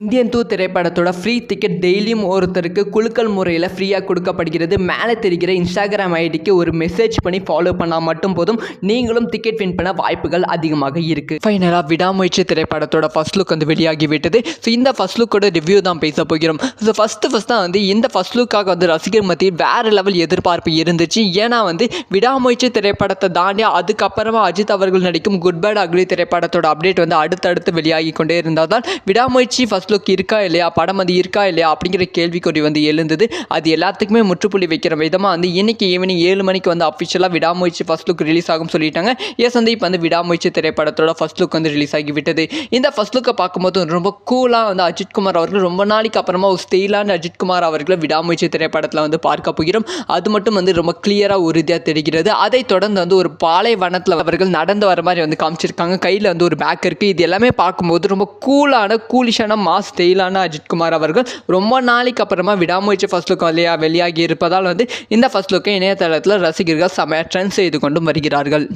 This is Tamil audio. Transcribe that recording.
இந்தியன் 2 திரைப்படத்தோட ஃப்ரீ டிக்கெட் டெய்லியும் ஒருத்தருக்கு குலுக்கல் முறையில் ஃப்ரீயாக கொடுக்கப்படுகிறது. மேலே தெரிகிற இன்ஸ்டாகிராம் ஐடிக்கு ஒரு மெசேஜ் பண்ணி ஃபாலோ பண்ணால் மட்டும் போதும், நீங்களும் டிக்கெட் வின் பண்ண வாய்ப்புகள் அதிகமாக இருக்குது. ஃபைனலாக விடாமுயற்சி திரைப்படத்தோட ஃபர்ஸ்ட் லுக் வந்து வெளியாகி விட்டது. ஸோ இந்த ஃபர்ஸ்ட் லுக்கோட ரிவ்யூ தான் பேச போகிறோம். ஸோ ஃபஸ்ட்டு வந்து இந்த ஃபர்ஸ்ட் லுக்காக வந்து ரசிகர் மத்தியில் வேறு லெவல் எதிர்பார்ப்பு இருந்துச்சு. ஏன்னா வந்து விடாமுயற்சி திரைப்படத்தை தாண்டி அதுக்கப்புறமா அஜித் அவர்கள் நடிக்கும் குட் பேட் அக்லி திரைப்படத்தோட அப்டேட் வந்து அடுத்தடுத்து வெளியாகி கொண்டே இருந்ததால் விடாமுயற்சி ஃபர்ஸ்ட் லுக் இருக்கா இல்லையா, படம் வந்து இருக்கா இல்லையா அப்படிங்கிற கேள்விக்குறி வந்து எழுந்தது. அது எல்லாத்துக்குமே முற்றுப்புள்ளி வைக்கிற விதமாக வந்து இன்னைக்கு ஈவினிங் 7 மணிக்கு வந்து அஃபிஷியலாக விடாமுயற்சி ஃபர்ஸ்ட் லுக் ரிலீஸ் ஆகும் சொல்லிட்டாங்க. வந்து இப்போ வந்து விடாமுயற்சி திரைப்படத்தோட ஃபர்ஸ்ட் லுக் வந்து ரிலீஸ் ஆகி விட்டது. இந்த ஃபர்ஸ்ட் லுக்கை பார்க்கும்போது ரொம்ப கூலாக வந்து அஜித்குமார் அவர்கள் ரொம்ப நாளைக்கு அப்புறமா ஒரு ஸ்டைலான அஜித்குமார் அவர்களை விடாமுயற்சி திரைப்படத்தில் வந்து பார்க்க போகிறோம். அது மட்டும் வந்து ரொம்ப கிளியராக உறுதியாக தெரிகிறது. அதை தொடர்ந்து வந்து ஒரு பாலைவனத்தில் அவர்கள் நடந்து வர மாதிரி வந்து காமிச்சிருக்காங்க. கையில் வந்து ஒரு பேக் இருக்குது. இது எல்லாமே பார்க்கும்போது ரொம்ப கூலான கூலிஷான மாஸ் ஸ்டைலான அஜித்குமார் அவர்கள் ரொம்ப நாளைக்கு அப்புறமா விடாமுயற்சி ஃபர்ஸ்ட் லுக் வெளியாகி இருப்பதால் வந்து இந்த ஃபர்ஸ்ட் லுக்கை இணையதளத்தில் ரசிகர்கள் செமையாக ட்ரெண்ட் செய்து கொண்டும் வருகிறார்கள்.